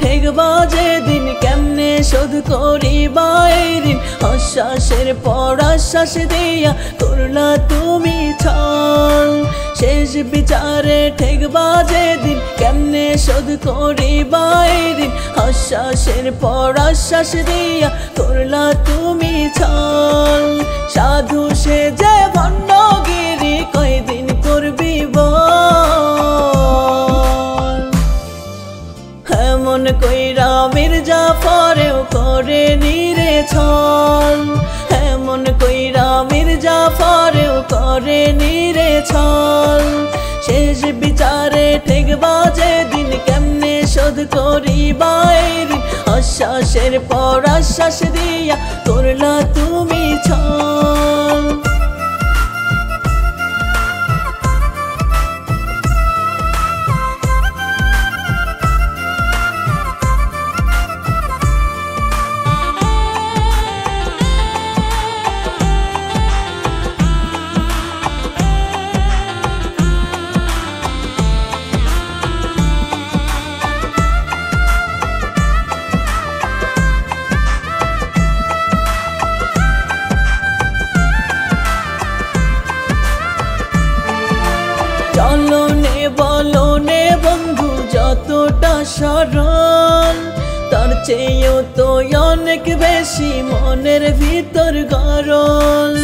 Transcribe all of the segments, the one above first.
ঠেকবা যেদিন কেমনে শোধ করিবা এই ঋণ আশ্বাসের পর আশ্বাস দিয়া করলা তুমি ছল শেষ বিচারে ঠেকবা যেদিন কেমনে শোধ করিবা এই ঋণ আশ্বাসের পর আশ্বাস দিয়া করলা তুমি ছল সাধু সে যে ভণ্ডগিরি কয়দিন করবি বল এমন কইরা মির্জাফরেও করে নিরে ছল এমন কইরা মির্জাফরেও করে নিরে ছল শেষ বিচারে ঠেকবা যেদিন কেমনে শোধ করিবা এই ঋণ আশ্বাসের পর আশ্বাস দিয়া করলা তুমি ছল চলনে বলনে বন্ধু যতটা সরল তার চেয়েও তো অনেক বেশি মনের ভিতর গরল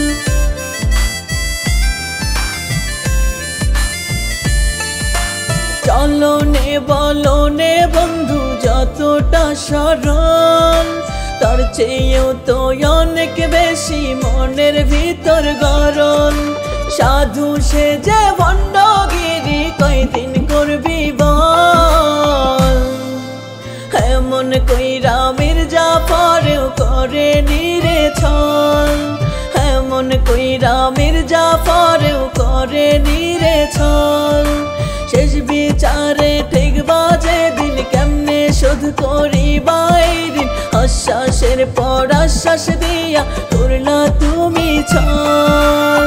চলনে বলনে বন্ধু যতটা সরল তার চেয়েও তো অনেক বেশি মনের ভিতর গরল সাধু সে যে ভণ্ডগিরি কয়দিন করবি বল এমন কইরা মির্জাফরেও করে নিরে ছল এমন কইরা মির্জাফরেও করে নিরে ছল শেষ বিচারে ঠেকবা যেদিন কেমনে শোধ করিবা এই ঋণ আশ্বাসের পর আশ্বাস দিয়া করলা তুমি ছল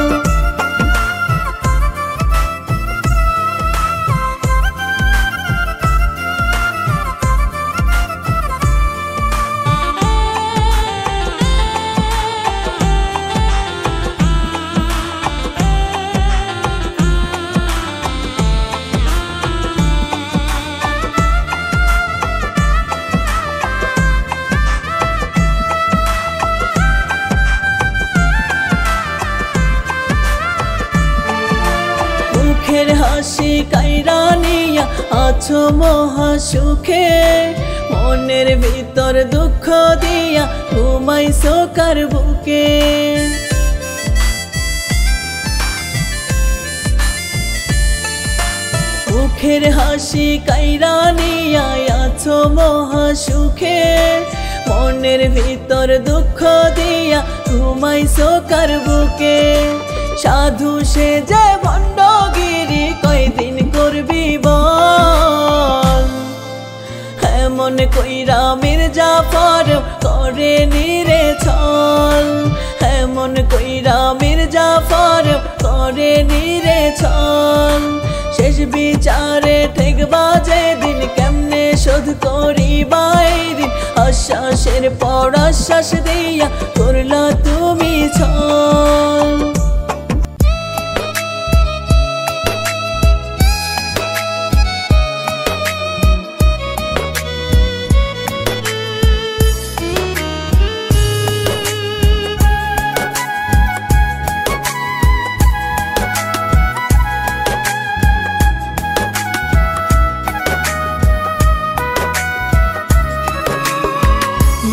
মুখের হাসি কাইরা নিয়া আছো মহা সুখে মনের ভিতর দুঃখ দিয়া ঘুমাইছো কার বুকে মুখের হাসি কাইরা নিয়া আছো মহা সুখে মনের ভিতর দুঃখ দিয়া ঘুমাইছো কার বুকে সাধু সে যে ভণ্ডগিরি কয়দিন করবি বল এমন কইরা মির্জাফরেও করে নিরে ছল এমন কইরা মির্জাফরেও করে নিরে ছল শেষ বিচারে ঠেকবা যেদিন কেমনে শোধ করিবা এই ঋণ আশ্বাসের পর আশ্বাস দিয়া করলা তুমি ছল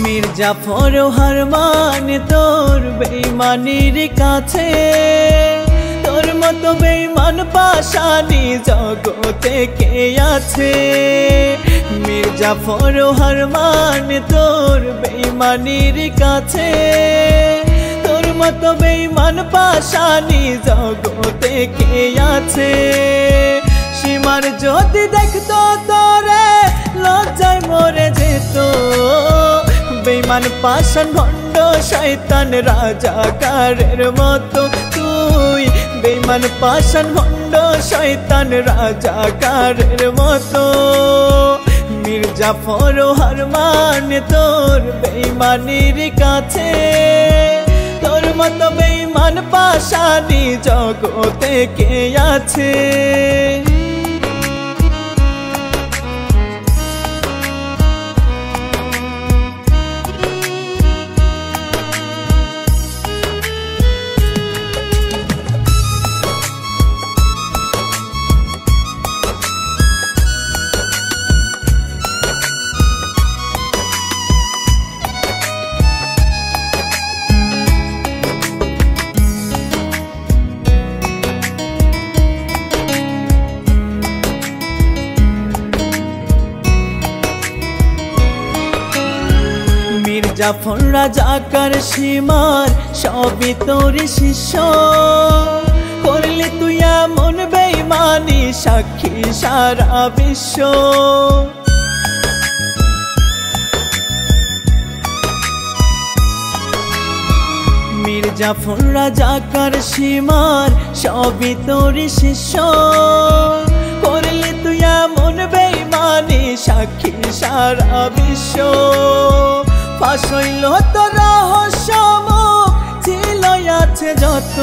মির্জাফর হার মান তোর বেঈমানির কাছে তোর মতো বেঈমান পাশানি জগতে কে আছে মির্জাফর হার মান তোর বেঈমানির কাছে তোর মতো বেঈমান পাশানি জগতে কে আছে সীমার যদি দেখতো তোরে লজ্জায় মরে যেত বেঈমান পাষাণ ভণ্ড শয়তান রাজাকারের মতো তুই বেঈমান পাষাণ ভণ্ড শয়তান রাজাকারের মতো মির্জাফর হার মানে তোর বেঈমানির কাছে তোর মতো বেঈমান পাশানি জগতে কে আছে মির্জাফর রাজাকার সীমার সবই তোর শিষ্য করলে তুই এমন বেঈমানি সাক্ষী সারা বিশ্ব মির্জাফর রাজাকার সীমার সবই তোর শিষ্য করলে তুই এমন বেঈমানি সাক্ষী সারা বিশ্ব ফাঁস হইল তোর রহস্য মুখ ছিল আছে যত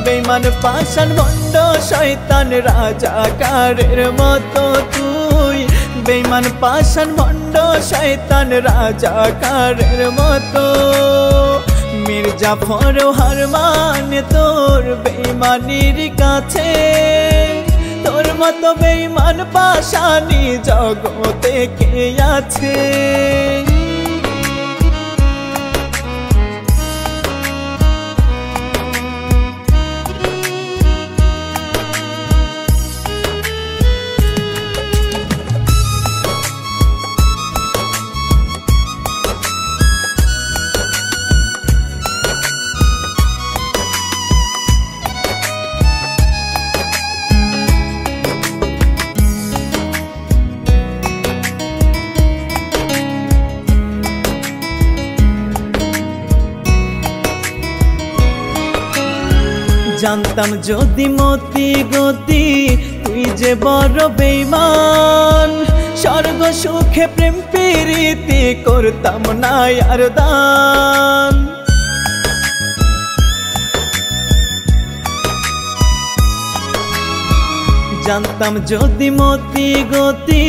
বেঈমান পাষাণ ভণ্ড শয়তান রাজাকারের মতো তুই বেঈমান পাষাণ ভণ্ড শয়তান রাজাকারের মতো মির্জাফর হার মানে তোর বেঈমানির কাছে তোর মতো বেঈমান পাশানি জগতে কে আছে জানতাম যদি মতি গতি তুই যে বড় বেঈমান স্বর্গ সুখে প্রেম প্রীতি করতাম না আর দান জানতাম যদি মতি গতি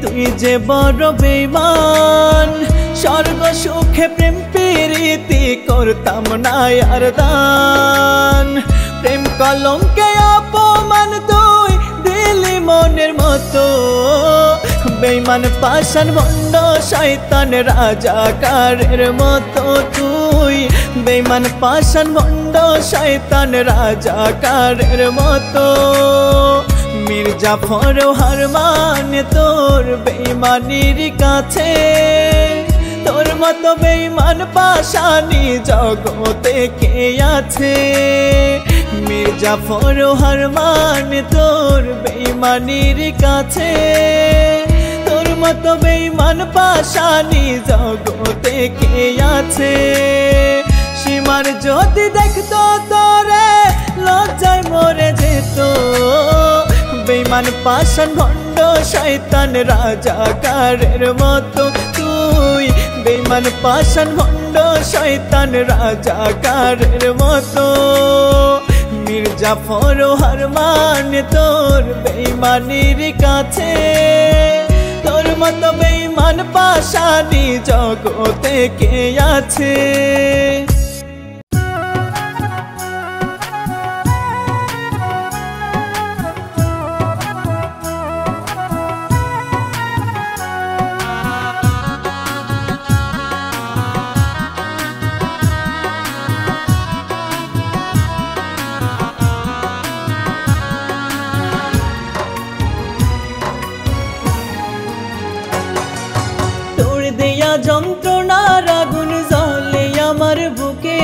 তুই যে বড় বেঈমান স্বর্গ সুখে প্রেম প্রীতি করতাম না আর দান প্রেম কলঙ্কে অপমান তুই দিলি মনের মতো বেঈমান পাষাণ ভণ্ড শয়তান রাজাকারের মতো তুই বেঈমান পাষাণ ভণ্ড শয়তান রাজাকারের মতো মির্জাফর হার মানে তোর বেঈমানির কাছে তোর মতো বেঈমান পাশানি জগতে কে আছে মির্জাফর হার মানে তোর বেঈমানির কাছে তোর মতো বেঈমান পাশানি জগতে কে আছে সীমার যদি দেখতো তোরে লজ্জায় মরে যেত বেঈমান পাষাণ ভণ্ড শয়তান রাজাকারের মতো তুই বেঈমান পাষাণ ভণ্ড শয়তান রাজাকারের মতো মির্জাফর হার মানে তোর বেঈমানির কাছে তোর মতো বেঈমান পাশানি জগতে কে আছে যন্ত্রণার আগুন জ্বলে আমার বুকে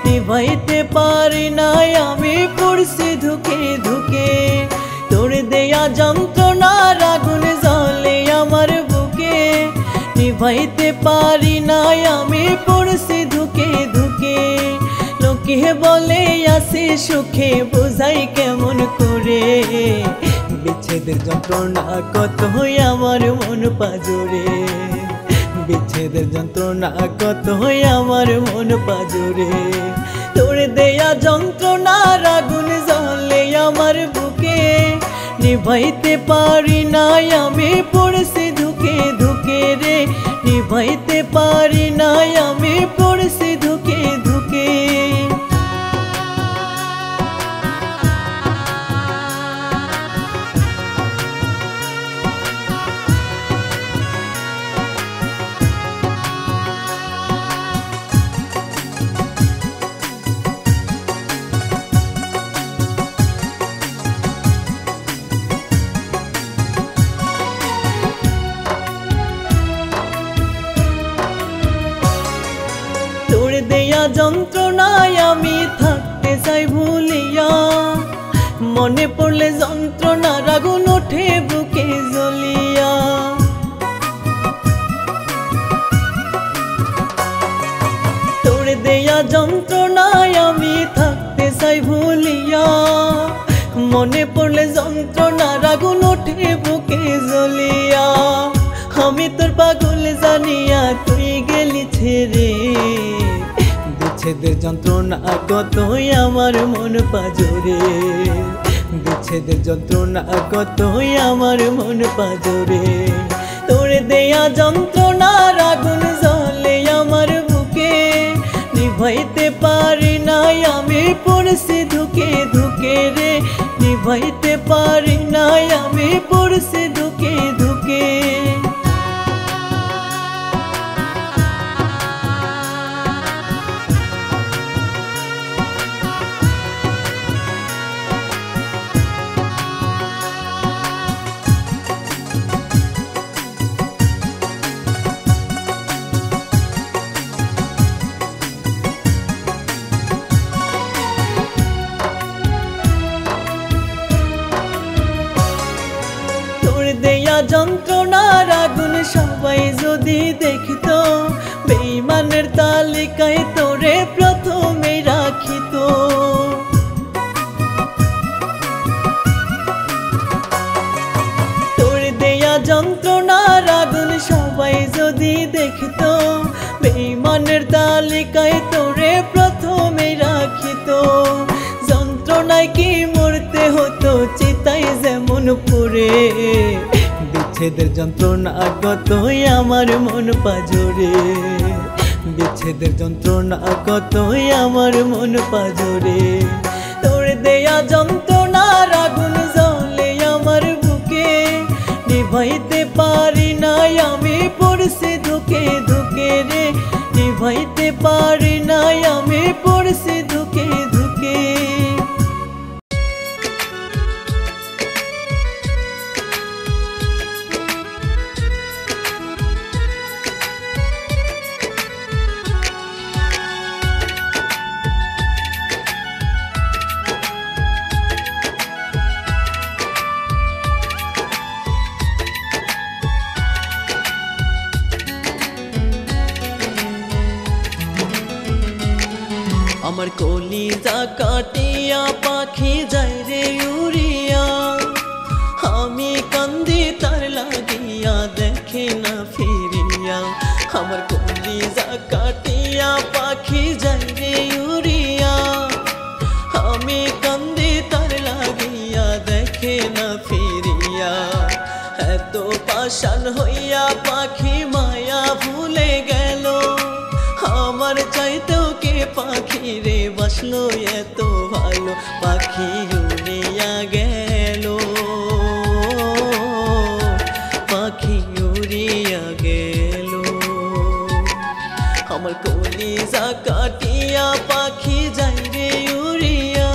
নিভাইতে পারি না আমি পড়ছি ধুকে ধুকে তোর দেয়া যন্ত্রণার আগুন জ্বলে আমার বুকে নিভাইতে পারি না আমি পড়ছি ধুকে ধুকে লোকে বলে আসি সুখে বোঝাই কেমন করে বিচ্ছেদের যন্ত্রণা কত হই আমার মন পাজরে, বিচ্ছেদের যন্ত্রণা কত হই আমার মন পাজরে। তোর দেয়া যন্ত্রণার আগুন জ্বলে আমার বুকে, নিভাইতে পারি নাই আমি পড়ছি ধুকে ধুকে রে, নিভাইতে পারি নাই আমি পড়ছি ধুকে ধুকে। তোর দেয়া যন্ত্রণায় আমি থাকতে চাই ভুলিয়া, মনে পড়লে যন্ত্রণার আগুন ওঠে বুকে জ্বলিয়া। তোর দেয়া যন্ত্রণায় আমি থাকতে চাই ভুলিয়া, মনে পড়লে যন্ত্রণার আগুন ওঠে বুকে জ্বলিয়া। আমি তোর পাগল জানিয়া তুই গেলি ছেড়ে, বিচ্ছেদের যন্ত্রণা কতই আমার মন পাজরে, বিচ্ছেদের যন্ত্রণা কতই আমার মন পাজরে। তোর দেয়া যন্ত্রণার আগুন জ্বলে আমার বুকে, নিভাইতে পারি নাই আমি পড়ছি ধুকে ধুকে রে, নিভাইতে পারি নাই আমি পড়ছি ধুকে ধুকে। দেয়া যন্ত্রণার আগুন সবাই যদি দেখতো, বেঈমানের তালিকায় তোরে প্রথমে রাখিত। তোর দেয়া যন্ত্রণার আগুন সবাই যদি দেখতো, বেঈমানের তালিকায় তোরে প্রথমে রাখিত। যন্ত্রণায় কি মরতে হতো চিতায় যেমন পুরে, বিচ্ছেদের যন্ত্রণা কতই আমার মন পাজরে, বিচ্ছেদের যন্ত্রণা কতই আমার মন পাজরে। তোর দেয়া যন্ত্রণার আগুন জ্বলে আমার বুকে, নিভাইতে পারি নাই আমি পড়ছি ধুকে ধুকে রে, নিভাইতে পারি নাই আমি পড়ছি ধুকে ধুকে। আমার কলিজা কাটিয়া পাখি যায় রে উড়িয়া, আমি কান্দি তার লাগিয়া দেখে না ফিরিয়া। আমার কলিজা কাটিয়া পাখি যায় রে উড়িয়া, আমি কান্দি তার লাগিয়া দেখে না ফিরিয়া। এত পাষাণ হইয়া পাখি মায়া ভুলে গেল, আমার চাইতেও কে পাখি রে বাসলো এত ভালো, পাখি উড়িয়া গেল, পাখি উড়িয়া গেল। আমার কলিজা কাটিয়া পাখি যাই রে উড়িয়া,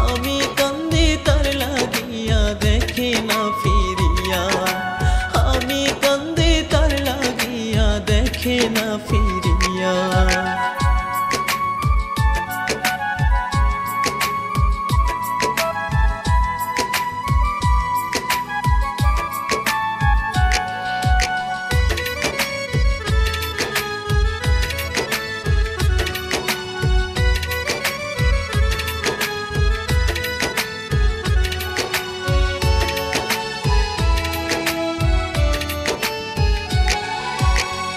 আমি কান্দি তার লাগিয়া দেখে না ফিরিয়া, আমি কান্দি তার লাগিয়া দেখে না ফিরিয়া।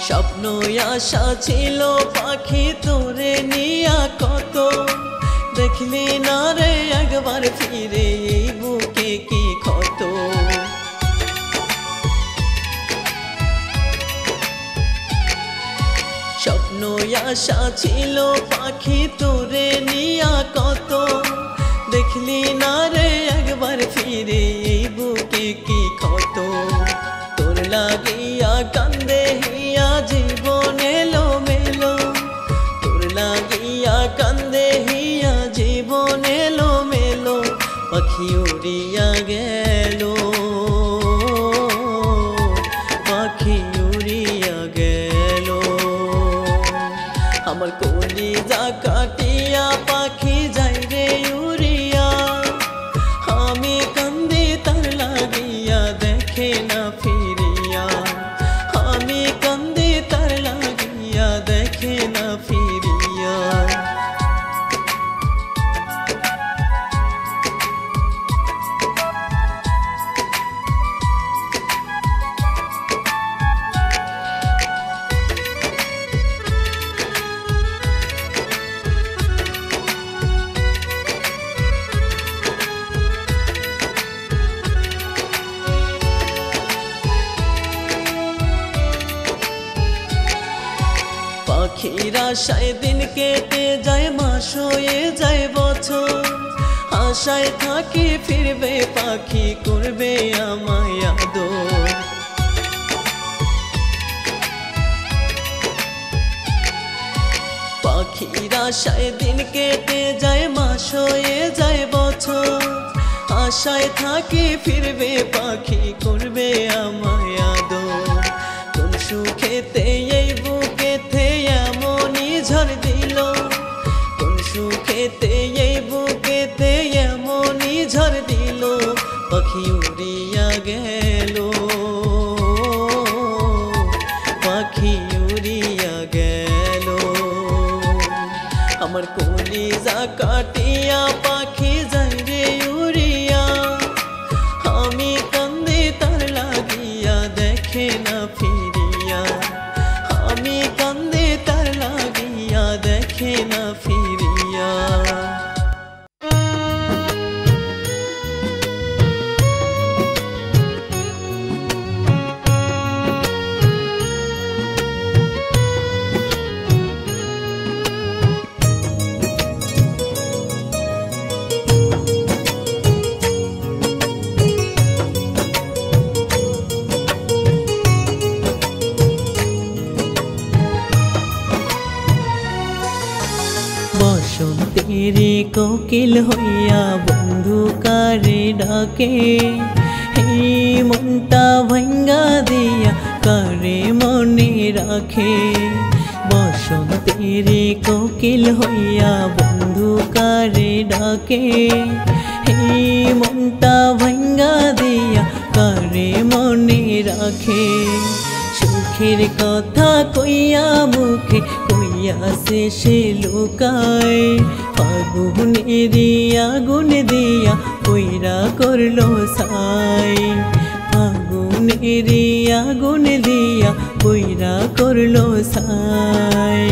স্বপ্ন আশা ছিল পাখি তোরে নিয়া কত, দেখলি না রে একবার ফিরে এই বুকে কি ক্ষত। স্বপ্ন আশা ছিল পাখি তোরে নিয়া কত, দেখলি না রে একবার ফিরে এই বুকে কি ক্ষত। তোর লাগিয়া কান্দে হিয়া জীবন এলো মেলো, তোর লাগিয়া কান্দে হিয়া জীবন এলো মেলো, পাখি উড়িয়া গেল, পাখি উড়িয়া গেল। আমার কলিজা কাটিয়া পাখি যাই রে উড়িয়া, আমি কান্দি তার লাগিয়া দেখে না ফিরিয়া, আমি কান্দি তার লাগিয়া দেখে না ফিরিয়া। পাখির আশায় দিন কেটে যায়, মাস হয়ে যায় বছর, আশায় থাকি ফিরবে পাখি করবে আমায় আদর। পাখির আশায় দিন কেটে যায়, মাস হয়ে যায় বছর, আশায় থাকি ফিরবে পাখি করবে আমায় আদর। কোন সুখেতে এই বুকেতে এমনই ঝড় দিল, কোন সুখেতে এই বুকেতে এমনই ঝড় দিল, পাখি উড়িয়া গেল, পাখি উড়িয়া গেল। আমার কলিজা কাটিয়া পাখি যাই রে উড়িয়া, আমি কান্দি তার লাগিয়া দেখে না ফিরিয়া, আমি কান্দি তার লাগিয়া দেখে না ফিরিয়া। বসন্তেরি কোকিল হইয়া বন্ধু কারে ডাকে, এই মনটা ভাঙ্গা দিয়া কারে মনে রাখে। বসন্তেরি কোকিল হইয়া বন্ধু কারে ডাকে, এই মনটা ভাঙ্গা দিয়া কারে মনে রাখে। সুখের কথা কইয়া মুখে কইয়া শেষে লুকায়, ফাগুনেরি আগুন দিয়া কইরা করলো ছাই, ফাগুনেরি আগুন দিয়া কইরা করলো ছাই।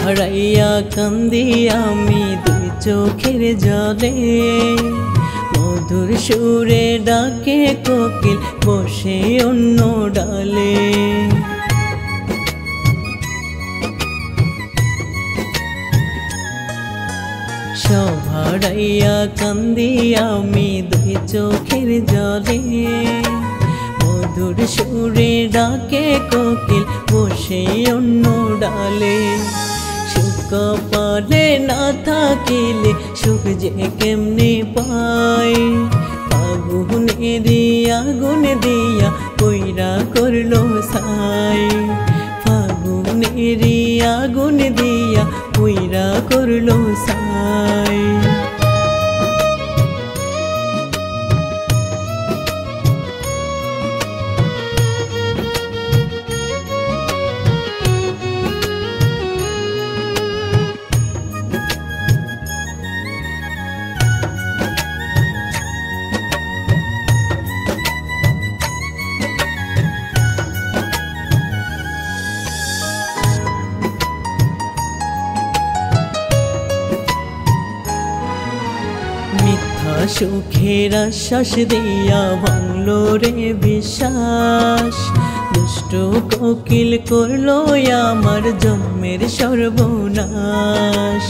হারাইয়া কান্দি আমি দুই চোখের জলে, মধুর সুরে ডাকে কোকিল বসে অন্য ডালে। সব হারাইয়া কান্দি আমি দুই চোখের জলে, মধুর সুরে ডাকে কোকিল বসে অন্য ডালে। সুখ কপালে না থাকিলে সুখ যে কেমনে পাই, ফাগুনেরি আগুন দিয়া কইরা কর করলো ছাই ফাগুনেরই আগুন দিয়া পুইরা করলো ছাই সুখের আশ্বাস দিয়া ভাঙলো রে বিশ্বাস দুষ্ট কোকিল করলো আমার জন্মের সর্বনাশ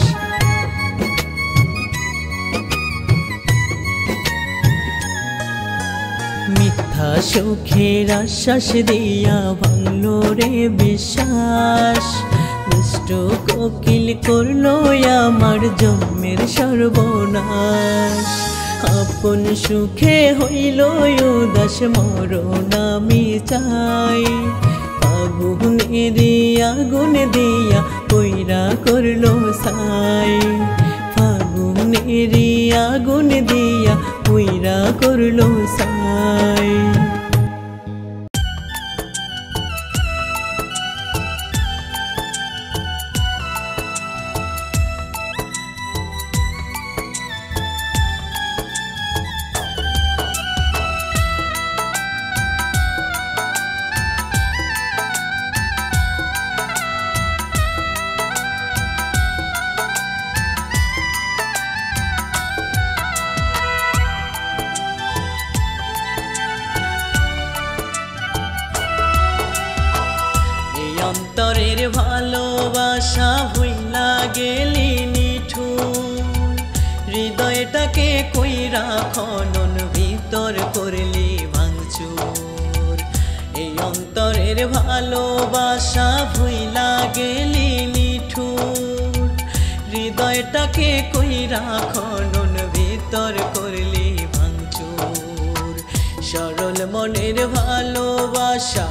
মিথ্যা সুখের আশ্বাস দিয়া ভাঙলো রে বিশ্বাস দুষ্ট কোকিল করলো আমার জন্মের সর্বনাশ আপন সুখে হইল উদাস মরণ আমি চাই ফাগুনেরই আগুন দিয়া পুইরা করলো ছাই ফাগুনেরই আগুন দিয়া পুইরা করলো ছাই অন্তরের ভালোবাসা ভুইলা গেলি নিঠুর হৃদয়টাকে কইরা খনন ভিতর করলি ভাঙচুর এই অন্তরের ভালোবাসা ভুইলা গেলি নিঠুর হৃদয়টাকে কইরা খনন ভিতর করলি ভাঙচুর সরল মনের ভালোবাসা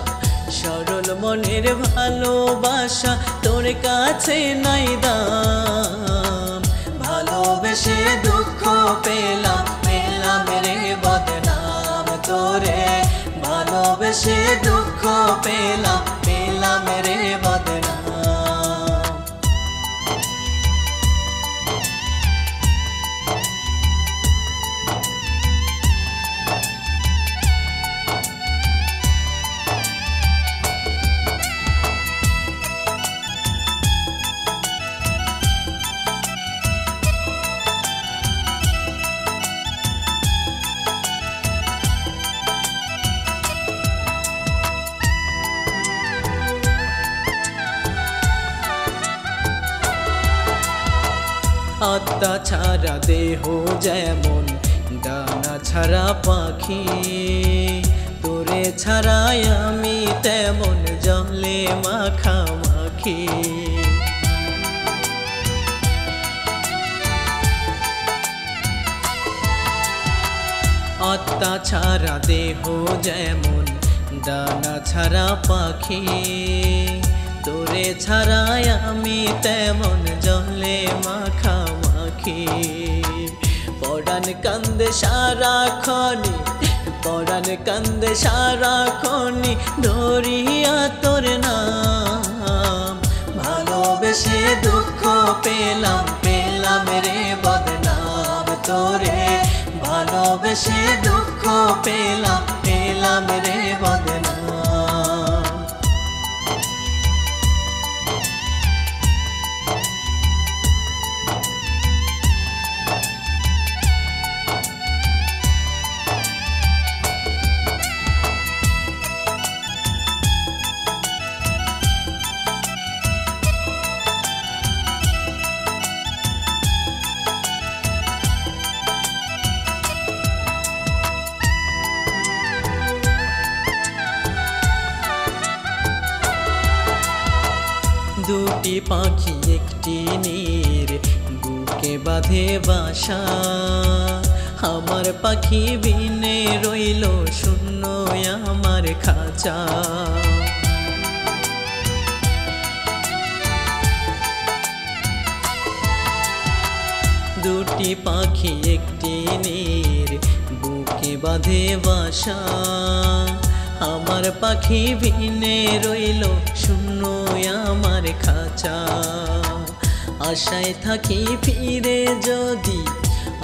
সরল মনের ভালোবাসা তোর কাছে নাই দাম ভালোবেসে দুঃখ পেলাম পেলাম রে বদনাম তোরে ভালোবেসে দুঃখ পেলাম পেলাম রে বদনাম আত্মা ছাড়া দেহ যেমন ডানা ছাড়া পাখি তোরে ছাড়াই আমি তেমন জলে মাখামাখি আত্মা ছাড়া দেহ যেমন ডানা ছাড়া পাখি তোরে ছাড়াই আমি তেমন জলে মাখামাখি পরাণ কান্দে সারাক্ষণি পরাণ কান্দে সারাক্ষণি ধরিয়া তোর নাম ভালোবেসে দুঃখ পেলাম পেলাম রে বদনাম তোরে ভালোবেসে দুঃখ পেলাম পেলাম রে বদনাম দুটি পাখি একটি নীর বুকে বাঁধে বাসা আমার পাখি বিনে রইল শূন্য আমার খাঁচা। দুটি পাখি একটি নীর বুকে বাঁধে বাসা, আমার পাখি বিনে রইল শূন্য আমার খাঁচা। আশায় থাকি ফিরে যদি,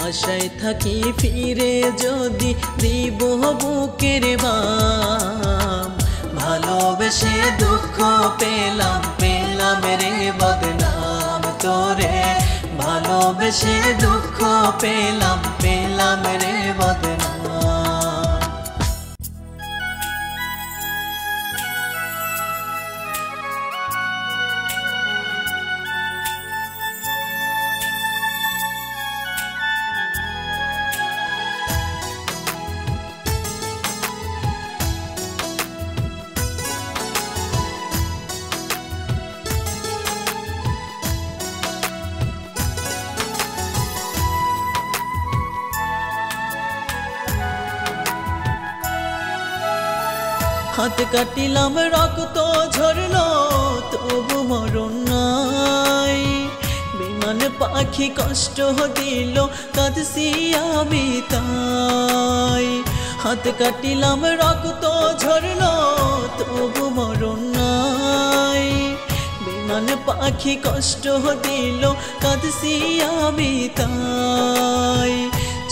আশায় থাকি ফিরে যদি দিব বুকের বাম। ভালোবেসে দুঃখ পেলাম, পেলাম রে বদনাম তোরে। ভালোবেসে দুঃখ পেলাম, পেলাম রে বদনাম। হাত কাটিলাম রক্ত ঝরলো তবু মরণ নাই। বিমান পাখি কষ্ট দিল কাঁদছি আমি তাই। হাত কাটিলাম রক্ত ঝরলো তবু মরণ নাই। বিমান পাখি কষ্ট দিল কাঁদছি আমি তাই।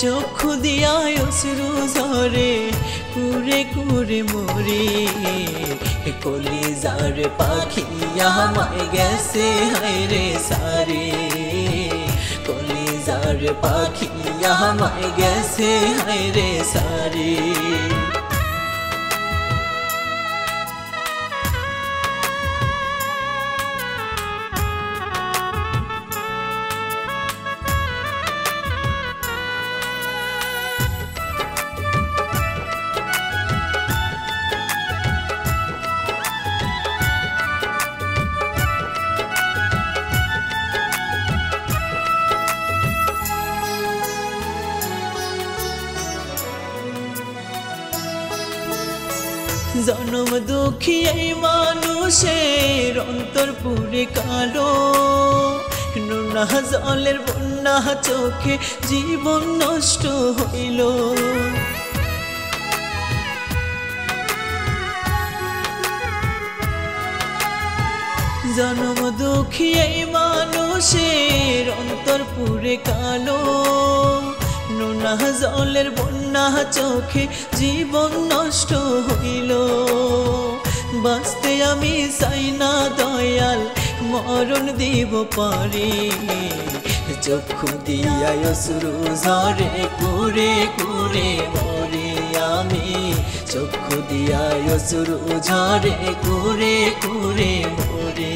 চক্ষু দিয়া অশ্রু ঝরে কুরে কুরে মরে। কলিজার পাখি আমায় গেছে হায়রে সারে। কলিজার পাখি আমায় গেছে হায়রে সারে। জনম দুঃখী এই মানুষের অন্তর পুরে কালো। নোনা জলের বন্যা চোখে জীবন নষ্ট হইল। জনম দুঃখী এই মানুষের অন্তর পুরে কালো। নোনা জলের বন্যা চোখে জীবন নষ্ট হইল। বাঁচতে আমি চাই না দয়াল, মরণ দিব পারি। চক্ষু দিয়া অশ্রু ঝরে কুরে কুরে মরি আমি। চক্ষু দিয়া অশ্রু ঝরে কুরে কুরে মরি।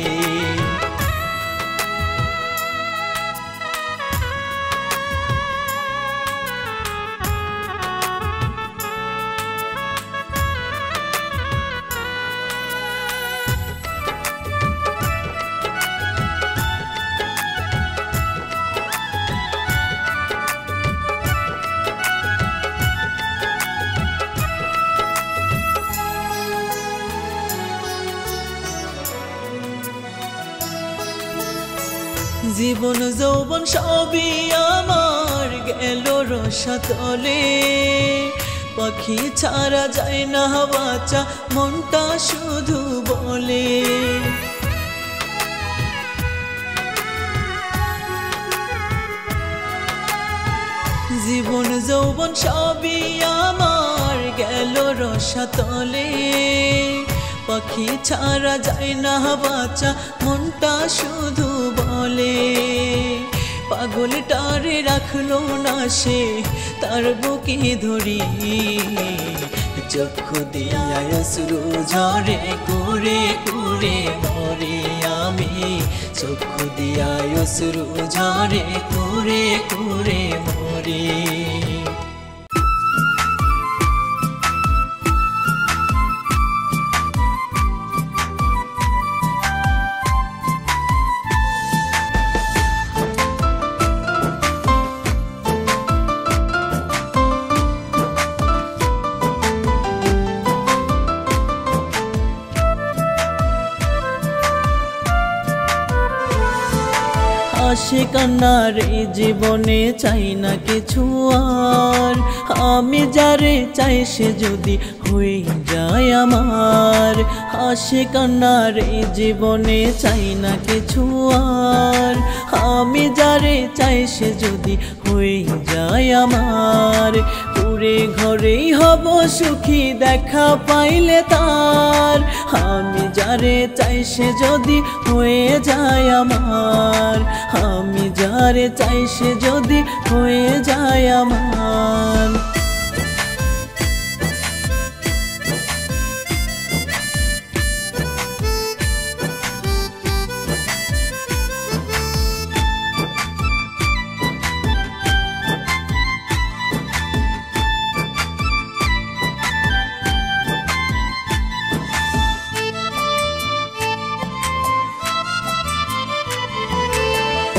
জীবন যৌবন সবই আমার গেল রসাতলে। পাখি ছাড়া যায় না বাঁচা মনটা শুধু বলে। জীবন যৌবন সবই আমার গেল রসাতলে। পাখি ছাড়া যায় না বাঁচা মনটা শুধু বলে। পাগলটারে রাখলো না সে তার বুকে ধরি। চক্ষু দিয়া অশ্রু ঝরে কুরে কুরে মরি আমি। চক্ষু দিয়া অশ্রু ঝরে কুরে কুরে মরি। হাসি কান্নার এই জীবনে চাই না কিছু আর, আমি যারে চাই সে যদি হয়ে যায় আমার। হাসি কান্নার এই জীবনে চাই না কিছু আর, আমি যারে চাই সে যদি হয়ে যায় আমার। পুরে ঘরেই হব সুখী দেখা পাইলে তার, আমি যারে চাই সে যদি হয়ে যায় আমার। আমি যারে চাই সে যদি হয়ে যায় আমার।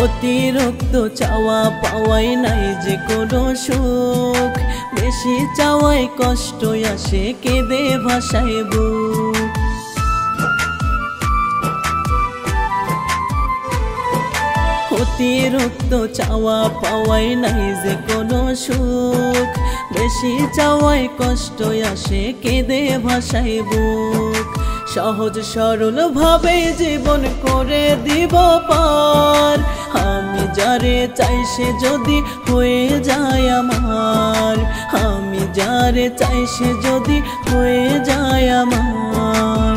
অতিরিক্ত চাওয়া পাওয়াই নাই যে কোনো সুখ, বেশি চাওয়ায় কষ্ট আসে কেঁদে ভাসায় বুক। অতিরিক্ত চাওয়া পাওয়াই নাই যে কোনো সুখ, বেশি চাওয়ায় কষ্ট আসে কেঁদে ভাসায় বুক। সহজ সরল ভাবে জীবন করে দিব পার, আমি যারে চাই সে যদি হয়ে যায় আমার। আমি যারে চাই সে যদি হয়ে যায় আমার।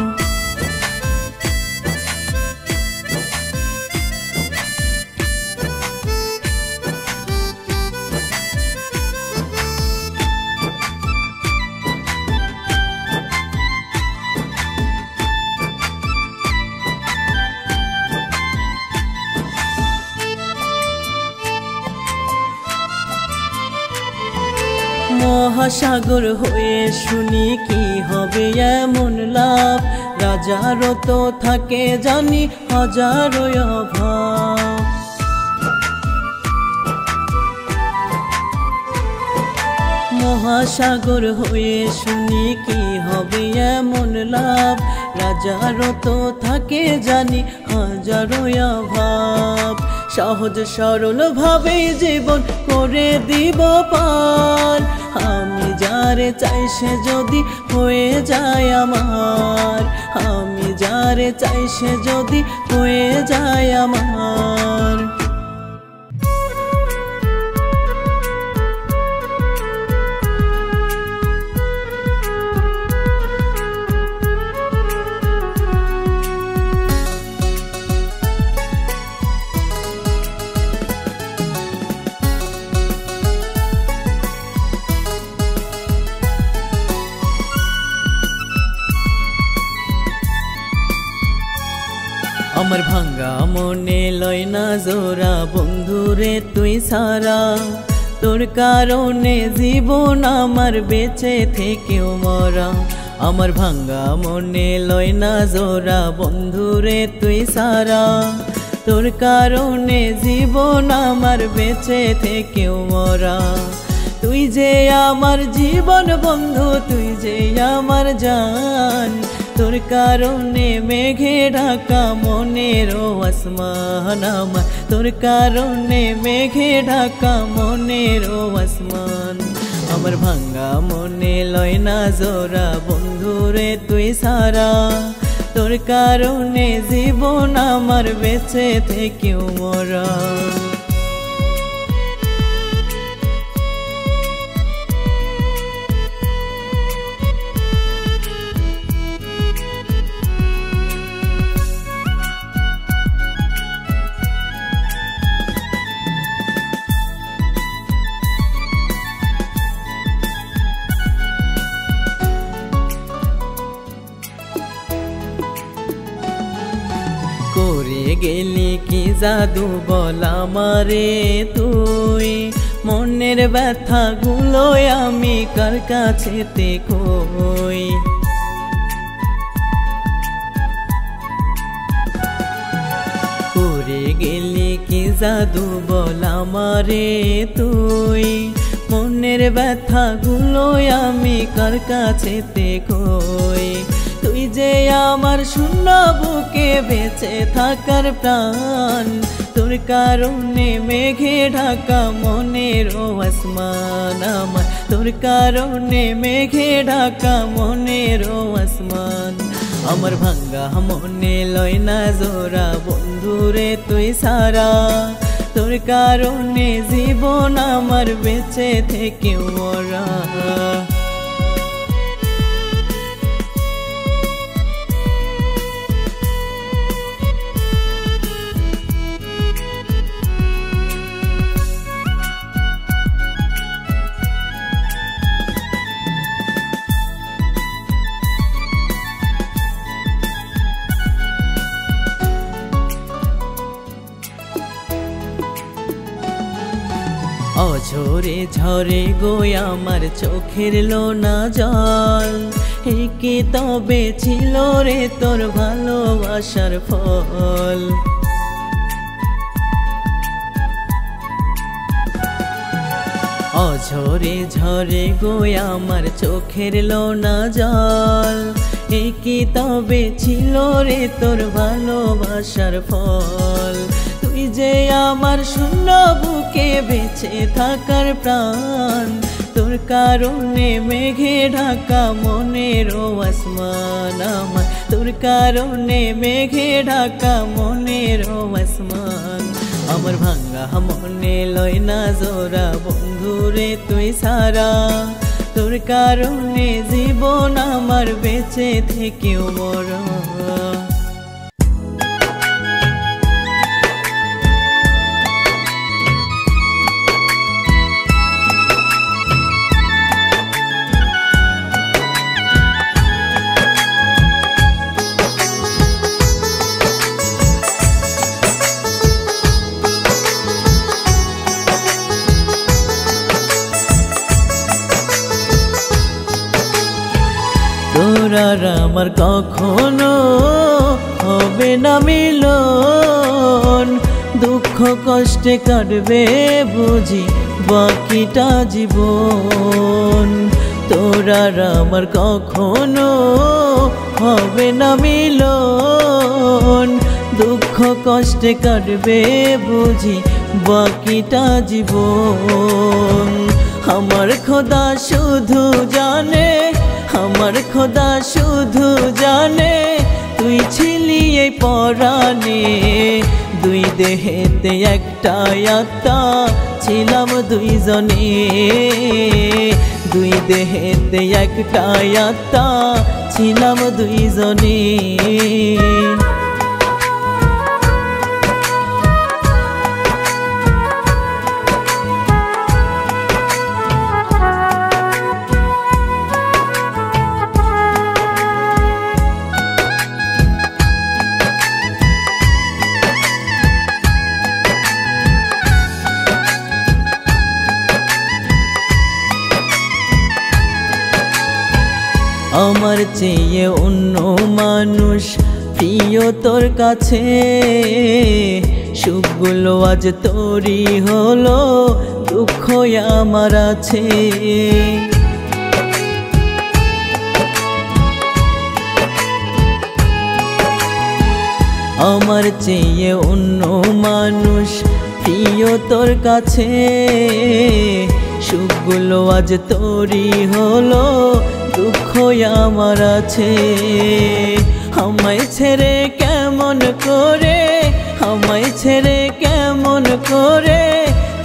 মহাসাগর হয়ে শুনি কি হবে এমন লাভ, রাজারও তো থাকে জানি হাজারো অভাব। মহাসাগর হয়ে শুনি কি হবে এমন লাভ, রাজারও তো থাকে জানি হাজারো অভাব। সহজ সরল ভাবে জীবন করে দিব পার, আমি যারে চাই সে যদি হয়ে যায় আমার। আমি যারে চাই সে যদি হয়ে যায় আমার। আমার ভাঙ্গা মনে লয় না জোড়া বন্ধুরে তুই সারা, তোর কারণে জীবন আমার বেঁচে থেকেও মরা। আমার ভাঙ্গা মনে লয় না জোড়া বন্ধুরে তুই সারা, তোর কারণে জীবন আমার বেঁচে থেকেও মরা। তুই যে আমার জীবন বন্ধু, তুই যে আমার জান, তোর কারণে মেঘে ঢাকা মনের আসমান আমার। তোর কারণে মেঘে ঢাকা মনের আসমান। আমার ভাঙ্গা মনে লয় না জোড়া বন্ধুরে তুই সারা, তোর কারণে জীবন আমার বেঁচে থেকেও মরা। করে গেলি কি জাদু বল আমারে তুই, মনের ব্যথা গুলো আমি কার কাছেতে কই। করে গেলি কি জাদু বল আমারে তুই, মনের ব্যথা গুলো আমি কার কাছেতে কই। তুই যে আমার শূন্য বুকে বেঁচে থাকার প্রাণ, তোর কারণে মেঘে ঢাকা মনের আসমান আমার, তোর কারণে মেঘে ঢাকা মনের আসমান। আমার ভাঙ্গা মনে লয় না জোড়া বন্ধুরে তুই সারা, তোর কারণে জীবন আমার বেঁচে থেকে মরা। অঝরে ঝরে গো আমার চোখের লোনা জল, এই কি তবে ছিল রে তোর ভালোবাসার ফল। অঝরে ঝরে গো আমার চোখের লোনা জল, এই কি তবে ছিল রে তোর ভালোবাসার ফল। তুই যে আমার শূন্য বুকে বেঁচে থাকার প্রাণ, তোর কারণে মেঘে ঢাকা মনের আসমান আমার, তোর কারণে মেঘে ঢাকা মনের আসমান। আমার ভাঙ্গা মনে লয় না জোড়া বন্ধুরে তুই সারা, তোর কারণে জীবন আমার বেঁচে থেকেও মরা। তোর আর আমার কখনো হবে না মিলন, দুঃখ কষ্টে কাটবে বুঝি বাকিটা জীবন। তোর আর আমার কখনো হবে না মিলন, দুঃখ কষ্টে কাটবে বুঝি বাকিটা জীবন। আমার খোদা শুধু জানে, আমার খোদা শুধু জানে, তুই ছিলি এই পরাণে। দুই দেহেতে একটা আত্মা ছিলাম দুইজনে, দুই দেহেতে একটা আত্মা ছিলাম দুইজনে। আমার চেয়ে অন্য মানুষ প্রিয় তোর কাছে, সুখগুলো আজ তোরই হলো, দুঃখ আমার আছে। আমার চেয়ে অন্য মানুষ প্রিয় তোর কাছে, সুখগুলো আজ তোরই হলো, দুঃখ আমার আছে। আমায় ছেড়ে কেমন করে, আমায় ছেড়ে কেমন করে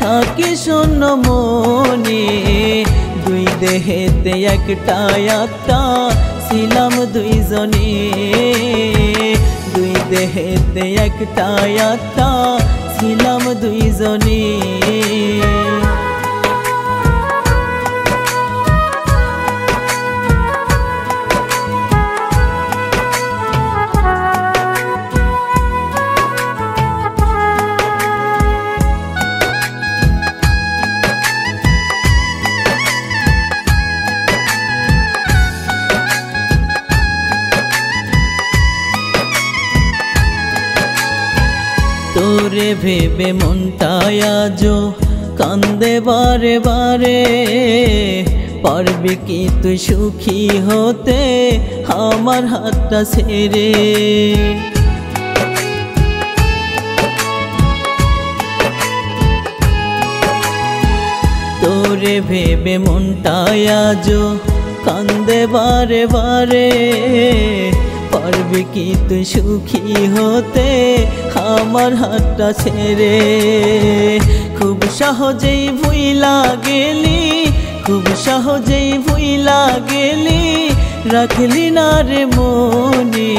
থাকি শূন্য মনে। দুই দেহেতে একটা আত্মা ছিলাম দুইজনে, দুই দেহেতে একটা আত্মা ছিলাম দুইজনে। তোরে ভেবে মনটা আজো কান্দে বারে বারে, পারবি কি তুই সুখী হতে আমার হাতটা ছেড়ে। তোরে ভেবে মনটায় আজো কান্দে বারে বারে। পারবি কি তুই সুখী হতে আমার হাতটা ছেড়ে? খুব সহজেই ভুইলা গেলি, খুব সহজেই ভুইলা গেলি, রাখলি না রে মনে।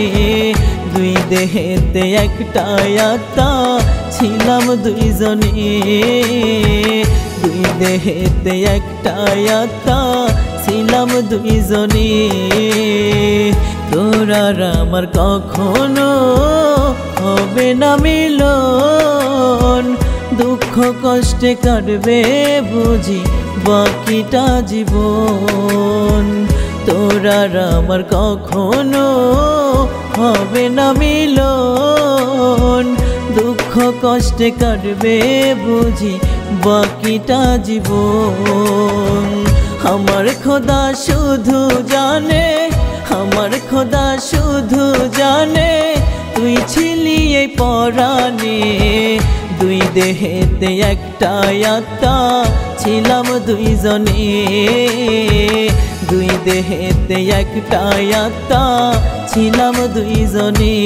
দুই দেহেতে একটা আত্মা ছিলাম দুইজনে, দুই দেহেতে একটা আত্মা ছিলাম দুইজনে। তোর আর আমার কখনো হবে না মিলন, দুঃখ কষ্টে কাটবে বুঝি বাকিটা জীবন। তোর আর আমার কখনো হবে না মিলন, দুঃখ কষ্টে কাটবে বুঝি বাকিটা জীবন। আমার খোদা শুধু জানে, আমার খোদা শুধু জানে, তুই ছিলি এই পরাণে। দুই দেহেতে একটা আত্মা ছিলাম দুইজনে, দুই দেহেতে একটা আত্মা ছিলাম দুইজনে।